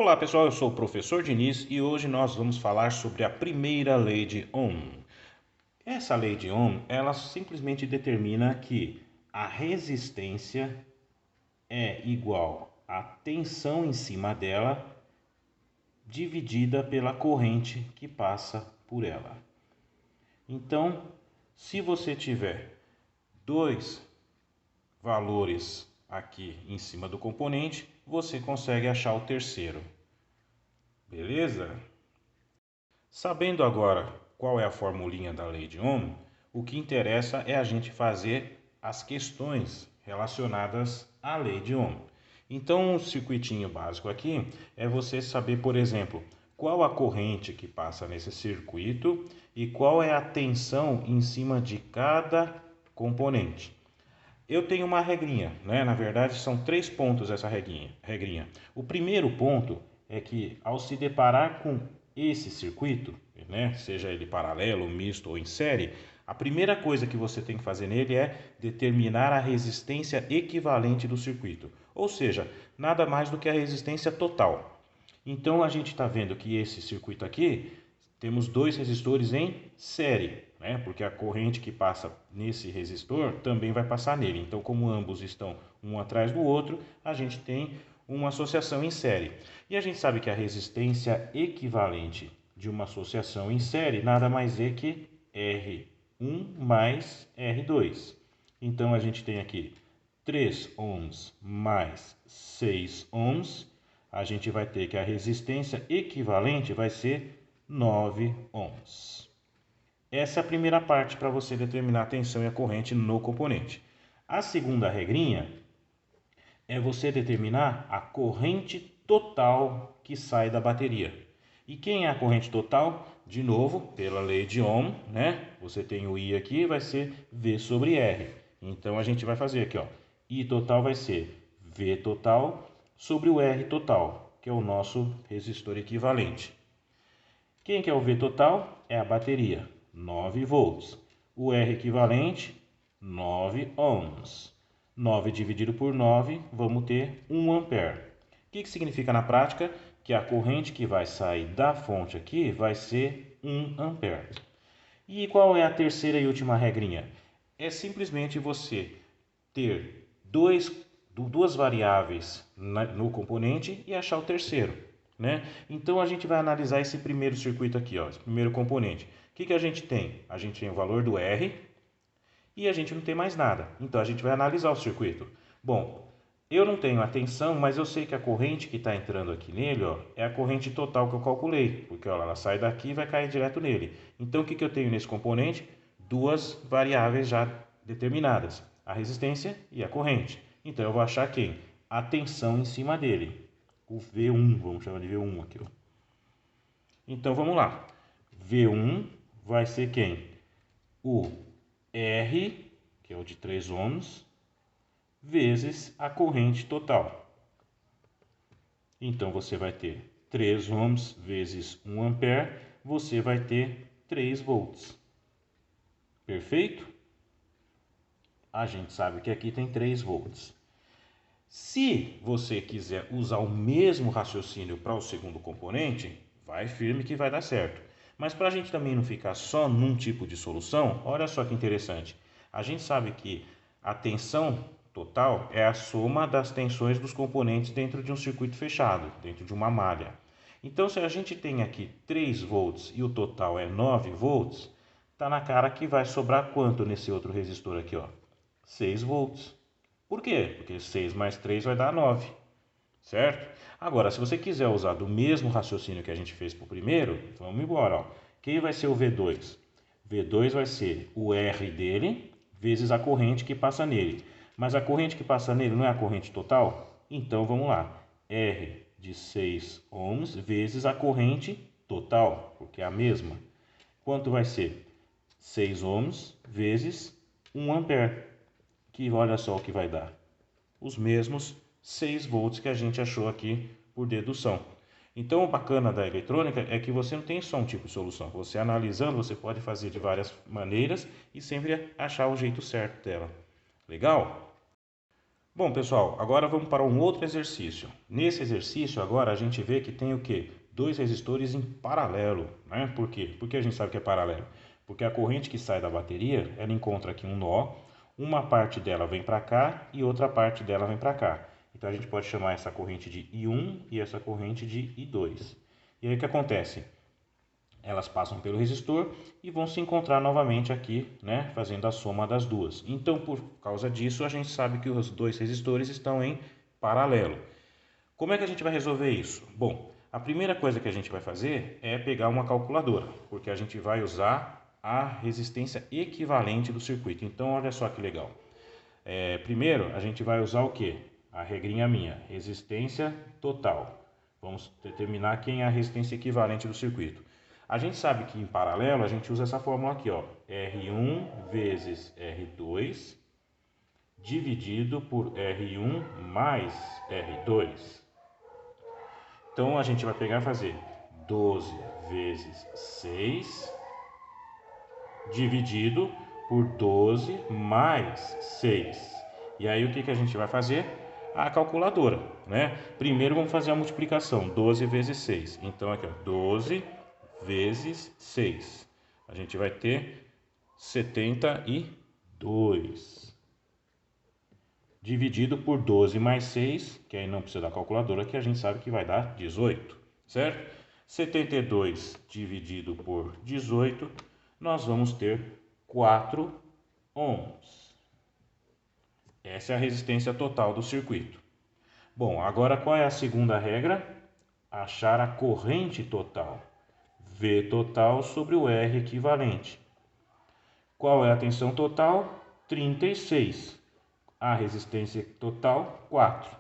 Olá pessoal, eu sou o professor Diniz e hoje nós vamos falar sobre a primeira lei de Ohm. Essa lei de Ohm, ela simplesmente determina que a resistência é igual à tensão em cima dela dividida pela corrente que passa por ela. Então, se você tiver dois valores aqui em cima do componente, você consegue achar o terceiro. Beleza? Sabendo agora qual é a formulinha da lei de Ohm, o que interessa é a gente fazer as questões relacionadas à lei de Ohm. Então, um circuitinho básico aqui é você saber, por exemplo, qual a corrente que passa nesse circuito e qual é a tensão em cima de cada componente. Eu tenho uma regrinha, né? Na verdade, são 3 pontos essa regrinha. O primeiro ponto é que, ao se deparar com esse circuito, né? Seja ele paralelo, misto ou em série, a primeira coisa que você tem que fazer nele é determinar a resistência equivalente do circuito, ou seja, nada mais do que a resistência total. Então, a gente está vendo que esse circuito aqui, temos dois resistores em série, né? Porque a corrente que passa nesse resistor também vai passar nele. Então, como ambos estão um atrás do outro, a gente tem uma associação em série. E a gente sabe que a resistência equivalente de uma associação em série nada mais é que R1 mais R2. Então, a gente tem aqui 3 ohms mais 6 ohms. A gente vai ter que a resistência equivalente vai ser 9 ohms. Essa é a primeira parte para você determinar a tensão e a corrente no componente. A segunda regrinha é você determinar a corrente total que sai da bateria. E quem é a corrente total? De novo, pela lei de Ohm, né? Você tem o I aqui, vai ser V sobre R. Então a gente vai fazer aqui, ó. I total vai ser V total sobre o R total, que é o nosso resistor equivalente. Quem que é o V total? É a bateria, 9 volts. O R equivalente, 9 ohms. 9 dividido por 9, vamos ter 1 ampere. O que significa na prática? Que a corrente que vai sair da fonte aqui vai ser 1 ampere. E qual é a terceira e última regrinha? É simplesmente você ter duas variáveis no componente e achar o terceiro, né? Então a gente vai analisar esse primeiro circuito aqui, ó, esse primeiro componente. O que a gente tem? A gente tem o valor do R e a gente não tem mais nada. Então a gente vai analisar o circuito. Bom, eu não tenho a tensão, mas eu sei que a corrente que está entrando aqui nele, ó, é a corrente total que eu calculei, porque ó, ela sai daqui e vai cair direto nele. Então o que eu tenho nesse componente? Duas variáveis já determinadas, a resistência e a corrente. Então eu vou achar quem? A tensão em cima dele, o V1, vamos chamar de V1 aqui. Ó. Então vamos lá, V1 vai ser quem? O R, que é o de 3 ohms, vezes a corrente total. Então você vai ter 3 ohms vezes 1 ampere, você vai ter 3 volts. Perfeito? A gente sabe que aqui tem 3 volts. Se você quiser usar o mesmo raciocínio para o segundo componente, vai firme que vai dar certo. Mas para a gente também não ficar só num tipo de solução, olha só que interessante. A gente sabe que a tensão total é a soma das tensões dos componentes dentro de um circuito fechado, dentro de uma malha. Então, se a gente tem aqui 3 volts e o total é 9 volts, está na cara que vai sobrar quanto nesse outro resistor aqui, ó? 6 volts. Por quê? Porque 6 mais 3 vai dar 9, certo? Agora, se você quiser usar do mesmo raciocínio que a gente fez para o primeiro, vamos embora. Ó. Quem vai ser o V2? V2 vai ser o R dele vezes a corrente que passa nele. Mas a corrente que passa nele não é a corrente total? Então, vamos lá. R de 6 ohms vezes a corrente total, porque é a mesma. Quanto vai ser? 6 ohms vezes 1 ampere. Que olha só o que vai dar. Os mesmos 6 volts que a gente achou aqui por dedução. Então, o bacana da eletrônica é que você não tem só um tipo de solução. Você analisando, você pode fazer de várias maneiras e sempre achar o jeito certo dela. Legal? Bom, pessoal, agora vamos para um outro exercício. Nesse exercício, agora a gente vê que tem o quê? Dois resistores em paralelo, né? Por quê? Por que a gente sabe que é paralelo? Porque a corrente que sai da bateria, ela encontra aqui um nó, uma parte dela vem para cá e outra parte dela vem para cá. Então a gente pode chamar essa corrente de I1 e essa corrente de I2. E aí o que acontece? Elas passam pelo resistor e vão se encontrar novamente aqui, né, fazendo a soma das duas. Então, por causa disso, a gente sabe que os dois resistores estão em paralelo. Como é que a gente vai resolver isso? Bom, a primeira coisa que a gente vai fazer é pegar uma calculadora, porque a gente vai usar a resistência equivalente do circuito. Então, olha só que legal. Primeiro, a gente vai usar o que? A regrinha minha, resistência total. Vamos determinar quem é a resistência equivalente do circuito. A gente sabe que em paralelo a gente usa essa fórmula aqui, ó, R1 vezes R2 dividido por R1 mais R2. Então a gente vai pegar e fazer 12 vezes 6 dividido por 12 mais 6. E aí o que a gente vai fazer? A calculadora, né? Primeiro vamos fazer a multiplicação, 12 vezes 6. Então aqui, ó, 12 vezes 6. A gente vai ter 72. Dividido por 12 mais 6, que aí não precisa da calculadora, que a gente sabe que vai dar 18, certo? 72 dividido por 18, nós vamos ter 4 ohms. Essa é a resistência total do circuito. Bom, agora qual é a segunda regra? Achar a corrente total. V total sobre o R equivalente. Qual é a tensão total? 36. A resistência total, 4.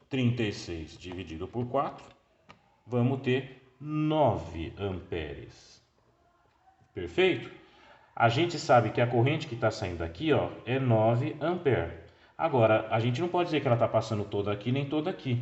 36 dividido por 4, vamos ter 9 amperes. Perfeito? A gente sabe que a corrente que está saindo aqui, ó, é 9 amperes. Agora, a gente não pode dizer que ela está passando toda aqui nem toda aqui.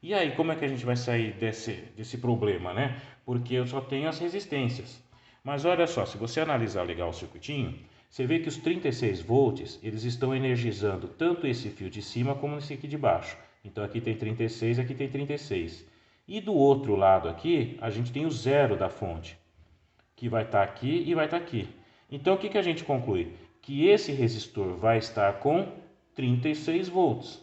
E aí, como é que a gente vai sair desse problema, né? Porque eu só tenho as resistências. Mas olha só, se você analisar legal o circuitinho, você vê que os 36 volts, eles estão energizando tanto esse fio de cima como esse aqui de baixo. Então aqui tem 36, aqui tem 36. E do outro lado aqui, a gente tem o zero da fonte, que vai estar aqui e vai estar aqui. Então o que a gente conclui? Que esse resistor vai estar com 36 volts.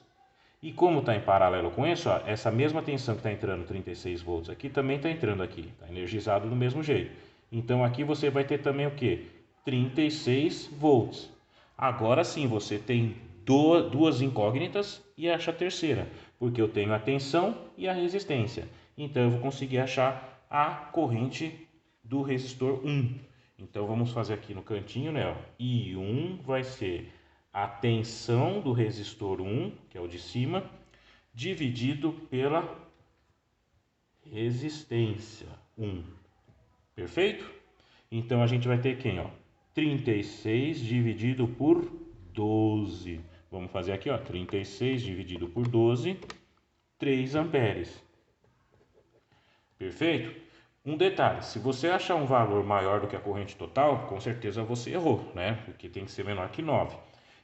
E como está em paralelo com isso, ó, essa mesma tensão que está entrando 36 volts aqui, também está entrando aqui. Está energizado do mesmo jeito. Então aqui você vai ter também o que? 36 volts. Agora sim você tem duas incógnitas e acha a terceira, porque eu tenho a tensão e a resistência. Então eu vou conseguir achar a corrente do resistor 1. Então vamos fazer aqui no cantinho, né? Ó. I1 vai ser a tensão do resistor 1, que é o de cima, dividido pela resistência 1. Perfeito? Então a gente vai ter quem, ó? 36 dividido por 12. Vamos fazer aqui, ó, 36 dividido por 12, 3 amperes. Perfeito? Um detalhe, se você achar um valor maior do que a corrente total, com certeza você errou, né? Porque tem que ser menor que 9.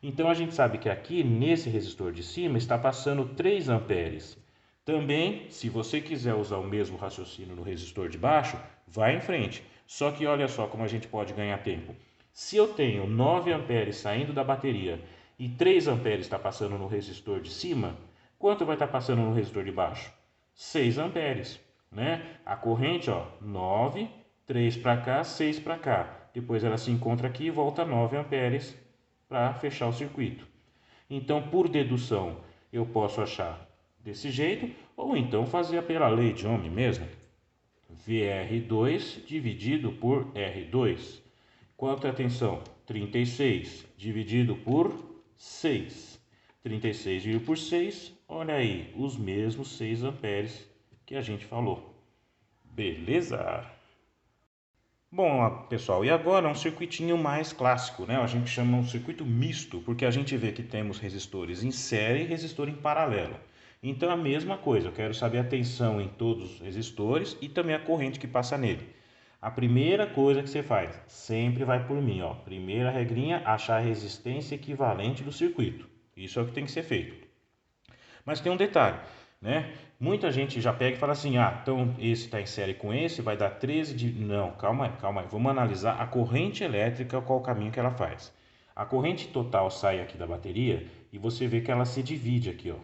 Então a gente sabe que aqui nesse resistor de cima está passando 3 amperes. Também, se você quiser usar o mesmo raciocínio no resistor de baixo, vai em frente. Só que olha só como a gente pode ganhar tempo. Se eu tenho 9 amperes saindo da bateria e 3 amperes está passando no resistor de cima, quanto vai estar passando no resistor de baixo? 6 amperes, né? A corrente, ó, 9, 3 para cá, 6 para cá. Depois ela se encontra aqui e volta 9 amperes para fechar o circuito. Então, por dedução, eu posso achar desse jeito, ou então fazer pela lei de Ohm mesmo. VR2 dividido por R2. Quanto é a tensão? 36 dividido por 6. 36 dividido por 6, olha aí, os mesmos 6 amperes que a gente falou. Beleza? Bom, pessoal, e agora um circuitinho mais clássico, né? A gente chama um circuito misto, porque a gente vê que temos resistores em série e resistor em paralelo. Então, a mesma coisa, eu quero saber a tensão em todos os resistores e também a corrente que passa nele. A primeira coisa que você faz, sempre vai por mim, ó. Primeira regrinha, achar a resistência equivalente do circuito. Isso é o que tem que ser feito. Mas tem um detalhe, né? Muita gente já pega e fala assim, ah, então esse está em série com esse, vai dar 13 de... Não, calma aí. Vamos analisar a corrente elétrica, qual o caminho que ela faz. A corrente total sai aqui da bateria e você vê que ela se divide aqui, ó.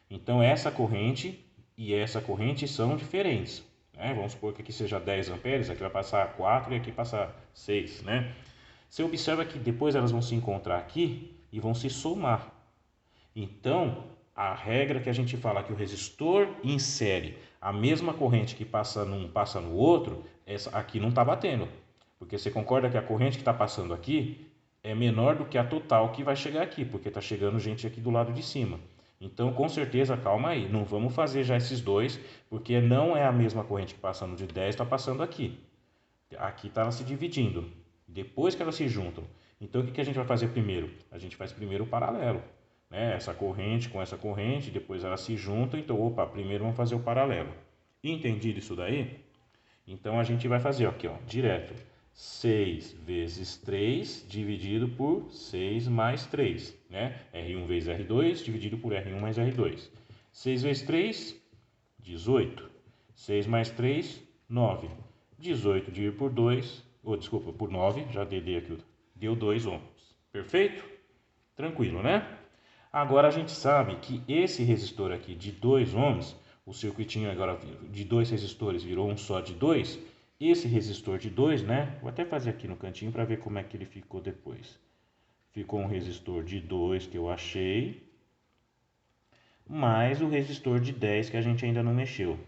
Então essa corrente e essa corrente são diferentes, né? Vamos supor que aqui seja 10 amperes, aqui vai passar 4 e aqui passar 6, né? Você observa que depois elas vão se encontrar aqui e vão se somar. Então, a regra que a gente fala que o resistor insere a mesma corrente que passa num, passa no outro, essa aqui não está batendo. Porque você concorda que a corrente que está passando aqui é menor do que a total que vai chegar aqui, porque está chegando gente aqui do lado de cima. Então, com certeza, calma aí, não vamos fazer já esses dois, porque não é a mesma corrente que passando de 10 está passando aqui. Aqui está ela se dividindo, depois que elas se juntam. Então, o que a gente vai fazer primeiro? A gente faz primeiro o paralelo, né? Essa corrente com essa corrente, depois elas se juntam, então, opa, primeiro vamos fazer o paralelo. Entendido isso daí? Então, a gente vai fazer aqui, ó, direto. 6 vezes 3 dividido por 6 mais 3, né? R1 vezes R2 dividido por R1 mais R2. 6 vezes 3, 18. 6 mais 3, 9. 18 dividido por 2, desculpa, por 9, já dei aqui, deu 2 ohms. Perfeito? Tranquilo, né? Agora a gente sabe que esse resistor aqui de 2 ohms, o circuitinho agora de 2 resistores virou um só de 2. Esse resistor de 2, né? Vou até fazer aqui no cantinho para ver como é que ele ficou depois. Ficou um resistor de 2 que eu achei, mais o resistor de 10 que a gente ainda não mexeu.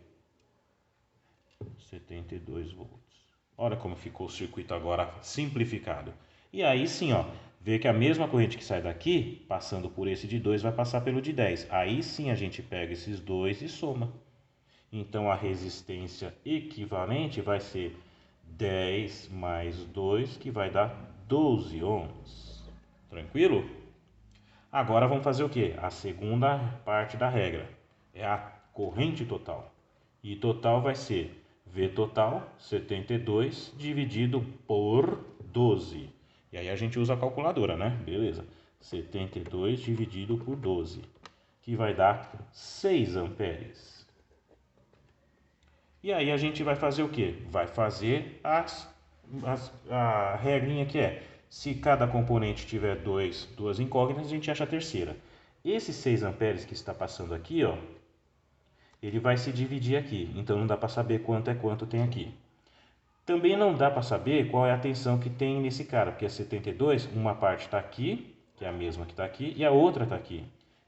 72 volts. Olha como ficou o circuito agora simplificado. E aí sim, ó, vê que a mesma corrente que sai daqui, passando por esse de 2, vai passar pelo de 10. Aí sim a gente pega esses dois e soma. Então a resistência equivalente vai ser 10 mais 2, que vai dar 12 ohms. Tranquilo? Agora vamos fazer o que? A segunda parte da regra. É a corrente total. E total vai ser V total, 72, dividido por 12. E aí a gente usa a calculadora, né? Beleza. 72 dividido por 12, que vai dar 6 amperes. E aí a gente vai fazer o quê? Vai fazer a regrinha que é, se cada componente tiver duas incógnitas, a gente acha a terceira. Esses 6 amperes que está passando aqui, ó, ele vai se dividir aqui, então não dá para saber quanto é quanto tem aqui. Também não dá para saber qual é a tensão que tem nesse cara, porque é 72, uma parte está aqui, que é a mesma que está aqui, e a outra está aqui.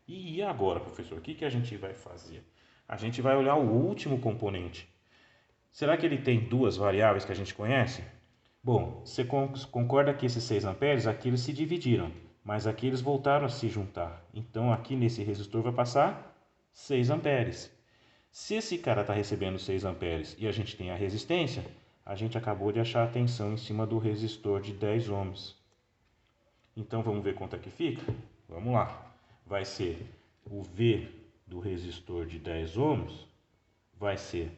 E agora, professor, o que a gente vai fazer? A gente vai olhar o último componente. Será que ele tem duas variáveis que a gente conhece? Bom, você concorda que esses 6 amperes, aqui eles se dividiram, mas aqui eles voltaram a se juntar. Então aqui nesse resistor vai passar 6 amperes. Se esse cara está recebendo 6 amperes e a gente tem a resistência, a gente acabou de achar a tensão em cima do resistor de 10 ohms. Então vamos ver quanto é que fica? Vamos lá. Vai ser o V do resistor de 10 ohms, vai ser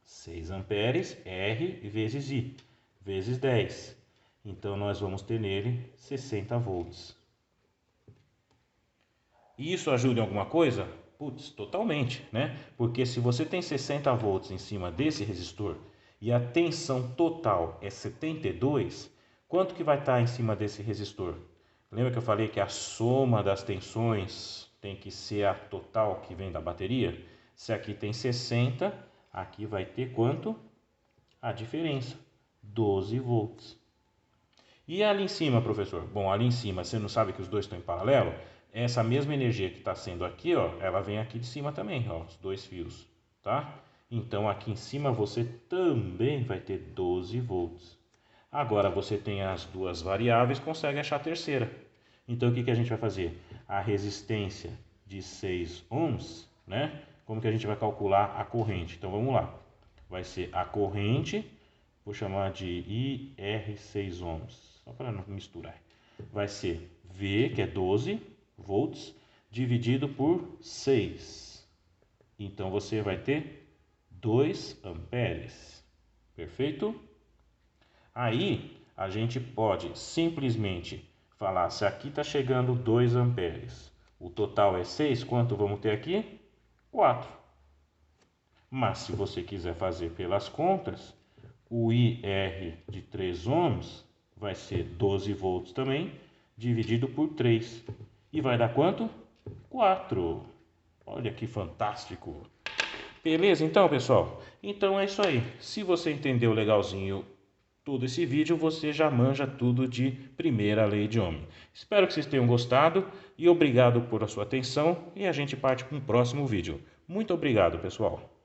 6 amperes, R vezes I, vezes 10. Então nós vamos ter nele 60 volts. E isso ajuda em alguma coisa? Putz, totalmente, né? Porque se você tem 60 volts em cima desse resistor e a tensão total é 72, quanto que vai estar em cima desse resistor? Lembra que eu falei que a soma das tensões tem que ser a total que vem da bateria? Se aqui tem 60, aqui vai ter quanto? A diferença, 12 volts. E ali em cima, professor? Bom, ali em cima, você não sabe que os dois estão em paralelo? Essa mesma energia que está sendo aqui, ó, ela vem aqui de cima também, ó, os dois fios, tá? Então aqui em cima você também vai ter 12 volts. Agora você tem as duas variáveis, consegue achar a terceira. Então o que a gente vai fazer? A resistência de 6 ohms, né? Como que a gente vai calcular a corrente? Então vamos lá. Vai ser a corrente, vou chamar de IR6 ohms, só para não misturar. Vai ser V, que é 12 volts, dividido por 6. Então você vai ter 2 amperes. Perfeito? Aí a gente pode simplesmente falar, se aqui está chegando 2 amperes, O total é 6, quanto vamos ter aqui? 4. Mas se você quiser fazer pelas contas, o IR de 3 ohms vai ser 12 volts também, dividido por 3. E vai dar quanto? 4. Olha que fantástico! Beleza, então, pessoal? Então é isso aí. Se você entendeu legalzinho todo esse vídeo, você já manja tudo de primeira lei de Ohm. Espero que vocês tenham gostado e obrigado por a sua atenção. E a gente parte para um próximo vídeo. Muito obrigado, pessoal.